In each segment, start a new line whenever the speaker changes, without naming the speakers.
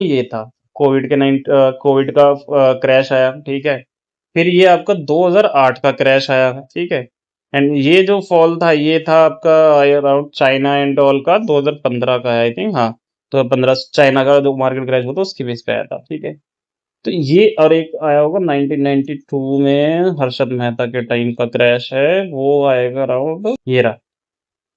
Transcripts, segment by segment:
ये था कोविड का क्रैश आया, ठीक है। फिर ये आपका 2008 का क्रैश आया, ठीक है। एंड ये जो फॉल था ये था आपका अराउंड चाइना एंड ऑल का 2015 का है, आई थिंक, हाँ। तो 15 चाइना का जो मार्केट क्रैश हुआ था उसकी बेस पे आया था, ठीक है। तो ये और एक आया होगा 1992 में, हर्षद मेहता के टाइम का क्रैश है, वो आएगा अराउंड ये रहा,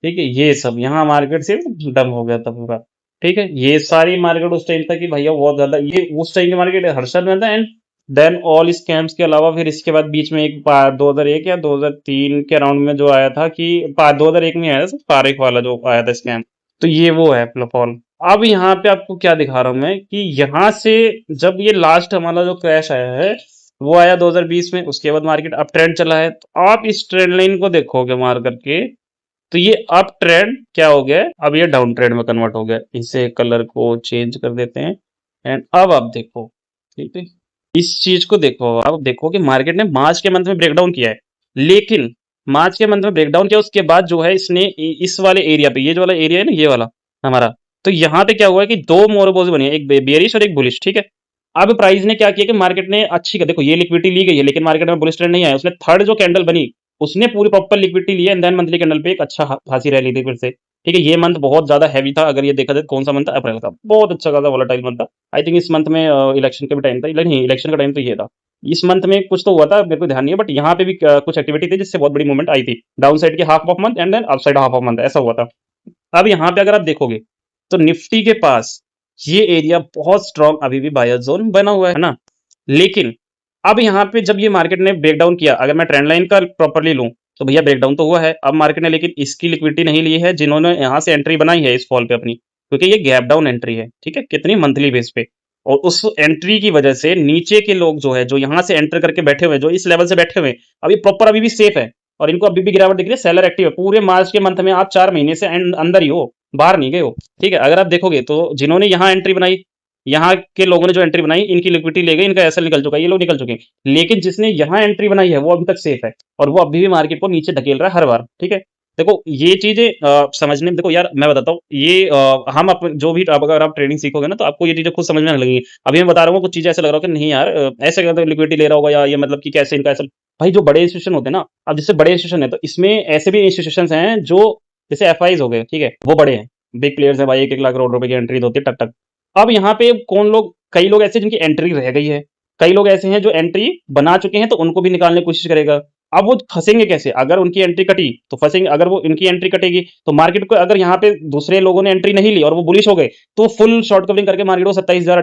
ठीक है। ये सब यहाँ मार्केट से डम हो गया था पूरा, ठीक है। ये सारी मार्केट उस टाइम तक कि भैया बहुत ज्यादा, ये उस टाइम की मार्केट हर्षद में था। एंड देन ऑल स्कैम्स के अलावा फिर इसके बाद बीच में एक 2001 या 2003 के अराउंड में जो आया था कि 2001 में आया था पारिक वाला जो आया था स्कैम। तो ये वो है फॉल। अब यहाँ पे आपको क्या दिखा रहा हूं मैं कि यहाँ से जब ये लास्ट हमारा जो क्रैश आया है वो आया 2020 में, उसके बाद मार्केट अप ट्रेंड चला है। तो आप इस ट्रेंड लाइन को देखोगे मार करके, तो ये अप ट्रेंड क्या हो गया है, अब ये डाउन ट्रेंड में कन्वर्ट हो गया। इसे कलर को चेंज कर देते हैं। एंड अब आप देखो, ठीक है, इस चीज को देखो, आप देखो कि मार्केट ने मार्च के मंथ में ब्रेकडाउन किया है, लेकिन मार्च के मंथ में ब्रेकडाउन किया उसके बाद जो है इसने इस वाले एरिया पे, ये जो वाला एरिया है ना ये वाला हमारा, तो यहाँ पे क्या हुआ है कि दो मोरबोज बनी है, एक बेयरिश और एक बुलिश, ठीक है। अब प्राइस ने क्या किया कि मार्केट ने अच्छी देखो ये लिक्विडिटी ली गई है लेकिन मार्केट में बुलिश ट्रेंड नहीं आया, उसने थर्ड जो कैंडल बनी उसने पूरी प्रॉपर लिक्विडिटी ली है। एंड देन मंथली कैंडल पे एक अच्छा खासी रैली थी फिर से, ठीक है। ये मंथ बहुत ज्यादा हैवी था, अगर ये देखा जाए कौन सा मंथ था, अप्रैल का, बहुत अच्छा खासा वोलेटाइल मंथ था। आई थिंक इस मंथ में इलेक्शन का भी टाइम था, नहीं इलेक्शन का टाइम तो ये था। इस मंथ में कुछ तो हुआ था, मेरे को ध्यान नहीं है, बट यहाँ पे भी कुछ एक्टिविटी थी जिससे बहुत बड़ी मूवमेंट आई थी, डाउन साइड के half of month and then up side half of month, ऐसा हुआ था। अब यहाँ पे अगर आप देखोगे तो निफ्टी के पास ये एरिया बहुत स्ट्रांग अभी भी बायर जोन बना हुआ है ना। लेकिन अब यहाँ पे जब ये मार्केट ने ब्रेकडाउन किया, अगर मैं ट्रेंड लाइन का प्रॉपर्ली लूं तो भैया ब्रेकडाउन तो हुआ है अब मार्केट ने, लेकिन इसकी लिक्विडिटी नहीं ली है जिन्होंने यहाँ से एंट्री बनाई है इस फॉल पे अपनी, क्योंकि ये गैप डाउन एंट्री है, ठीक है, कितनी मंथली बेस पे। और उस एंट्री की वजह से नीचे के लोग जो है जो यहाँ से एंटर करके बैठे हुए हैं, जो इस लेवल से बैठे हुए हैं, अभी प्रॉपर अभी भी सेफ है और इनको अभी भी गिरावट दिख रही है, सेलर एक्टिव है पूरे मार्च के मंथ में, आप 4 महीने से अंदर ही हो, बाहर नहीं गए हो, ठीक है। अगर आप देखोगे तो जिन्होंने यहाँ एंट्री बनाई, यहाँ के लोगों ने जो एंट्री बनाई इनकी लिक्विडिटी ले गई, इनका एसएल निकल चुका है, ये लोग निकल चुके हैं। लेकिन जिसने यहाँ एंट्री बनाई है वो अभी तक सेफ है और वो अभी भी मार्केट को नीचे धकेल रहा है हर बार, ठीक है। देखो ये चीजें समझने में, देखो यार मैं बताता हूँ ये हम अपन जो भी अगर आप ट्रेडिंग सीखोगे ना तो आपको ये चीजें खुद समझ में आने लगेंगी। अभी मैं बता रहा हूँ कुछ चीजें ऐसे लग रहा हो कि नहीं यार ऐसे लिक्विडिटी ले रहा होगा या ये मतलब कि कैसे इनका ऐसा। भाई जो बड़े इंस्टीट्यूशन होते हैं ना, अब जैसे बड़े इंस्टीट्यूशन है तो इसमें ऐसे भी इंस्टीट्यूशन हैं जो जैसे एफआईज हो गए, ठीक है, वो बड़े हैं, बिग प्लेयर्स हैं भाई, 1-1 लाख करोड़ रुपए की एंट्री होती है टक टक। अब यहाँ पे कौन लोग, कई लोग ऐसे जिनकी एंट्री रह गई है, कई लोग ऐसे हैं जो एंट्री बना चुके हैं तो उनको भी निकालने की कोशिश करेगा। अब वो फंसेंगे कैसे, अगर उनकी एंट्री कटी तो फंसेंगे, अगर वो इनकी एंट्री कटेगी तो मार्केट को, अगर यहाँ पे दूसरे लोगों ने एंट्री नहीं ली और वो बुलिश हो गए तो फुल शॉर्ट कवरिंग करके मार्केट को 27,000